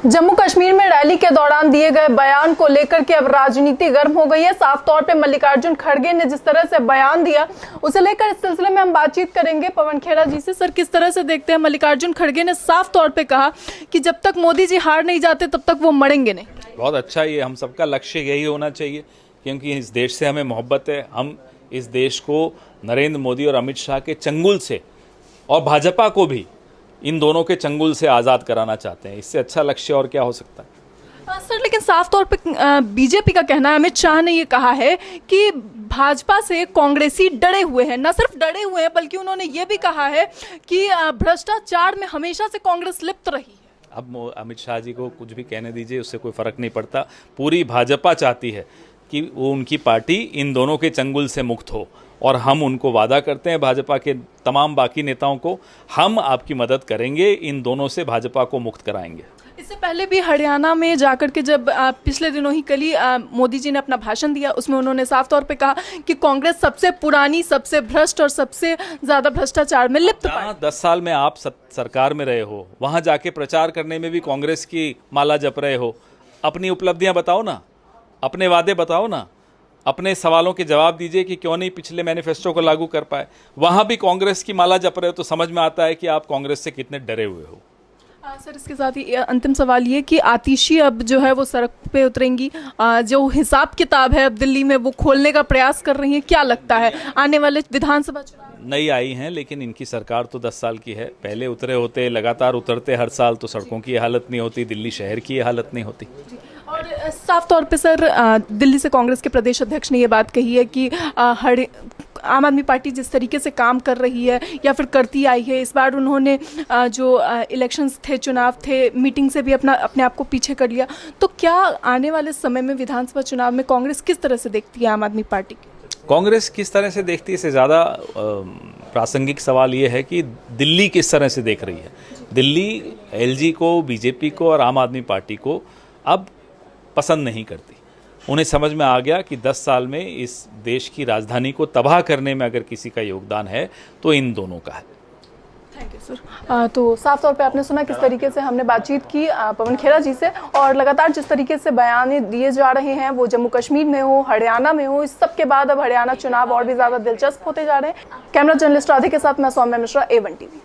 जम्मू कश्मीर में रैली के दौरान दिए गए बयान को लेकर के अब राजनीति गर्म हो गई है। साफ तौर पे मल्लिकार्जुन खड़गे ने जिस तरह से बयान दिया उसे लेकर इस सिलसिले में हम बातचीत करेंगे पवन खेड़ा जी से। सर, किस तरह से देखते हैं? मल्लिकार्जुन खड़गे ने साफ तौर पे कहा कि जब तक मोदी जी हार नहीं जाते तब तक वो मरेंगे नहीं। बहुत अच्छा, ये हम सबका लक्ष्य यही होना चाहिए क्योंकि इस देश से हमें मोहब्बत है। हम इस देश को नरेंद्र मोदी और अमित शाह के चंगुल से और भाजपा को भी इन दोनों के चंगुल से आज़ाद कराना चाहते हैं। इससे अच्छा लक्ष्य और क्या हो सकता है? सर, लेकिन साफ तौर पे बीजेपी का कहना है, अमित शाह ने ये कहा है कि भाजपा से कांग्रेसी डरे हुए हैं। न सिर्फ डरे हुए हैं बल्कि उन्होंने ये भी कहा है कि भ्रष्टाचार में हमेशा से कांग्रेस लिप्त रही है। अब अमित शाह जी को कुछ भी कहने दीजिए, उससे कोई फर्क नहीं पड़ता। पूरी भाजपा चाहती है कि वो उनकी पार्टी इन दोनों के चंगुल से मुक्त हो और हम उनको वादा करते हैं, भाजपा के तमाम बाकी नेताओं को, हम आपकी मदद करेंगे, इन दोनों से भाजपा को मुक्त कराएंगे। इससे पहले भी हरियाणा में जाकर के जब पिछले दिनों ही कल ही मोदी जी ने अपना भाषण दिया, उसमें उन्होंने साफ तौर पे कहा कि कांग्रेस सबसे पुरानी, सबसे भ्रष्ट और सबसे ज़्यादा भ्रष्टाचार में लिप्त है। 10 साल में आप सरकार में रहे हो, वहाँ जाके प्रचार करने में भी कांग्रेस की माला जप रहे हो। अपनी उपलब्धियाँ बताओ ना, अपने वादे बताओ ना, अपने सवालों के जवाब दीजिए कि क्यों नहीं पिछले मैनिफेस्टो को लागू कर पाए। वहाँ भी कांग्रेस की माला जप रहे हो तो समझ में आता है कि आप कांग्रेस से कितने डरे हुए हो। सर, इसके साथ ही अंतिम सवाल ये कि आतिशी अब जो है वो सड़क पे उतरेंगी, जो हिसाब किताब है अब दिल्ली में वो खोलने का प्रयास कर रही है। क्या लगता है आने वाले विधानसभा चुनाव? नई आई हैं लेकिन इनकी सरकार तो 10 साल की है। पहले उतरे होते, लगातार उतरते हर साल, तो सड़कों की हालत नहीं होती, दिल्ली शहर की हालत नहीं होती। और साफ तौर पे सर, दिल्ली से कांग्रेस के प्रदेश अध्यक्ष ने ये बात कही है कि आम आदमी पार्टी जिस तरीके से काम कर रही है या फिर करती आई है, इस बार उन्होंने जो इलेक्शंस थे, चुनाव थे, मीटिंग से भी अपने आप को पीछे कर लिया। तो क्या आने वाले समय में विधानसभा चुनाव में कांग्रेस किस तरह से देखती है आम आदमी पार्टी की? कांग्रेस किस तरह से देखती है इससे ज़्यादा प्रासंगिक सवाल ये है कि दिल्ली किस तरह से देख रही है। दिल्ली एलजी को, बीजेपी को और आम आदमी पार्टी को अब पसंद नहीं करती। उन्हें समझ में आ गया कि 10 साल में इस देश की राजधानी को तबाह करने में अगर किसी का योगदान है तो इन दोनों का है। Thank you sir. तो साफ तौर पे आपने सुना किस तरीके से हमने बातचीत की पवन खेड़ा जी से, और लगातार जिस तरीके से बयान दिए जा रहे हैं वो जम्मू कश्मीर में हो, हरियाणा में हो, इस सब के बाद अब हरियाणा चुनाव और भी ज़्यादा दिलचस्प होते जा रहे हैं। कैमरा जर्नलिस्ट राधे के साथ मैं सौम्या मिश्रा, A1 TV।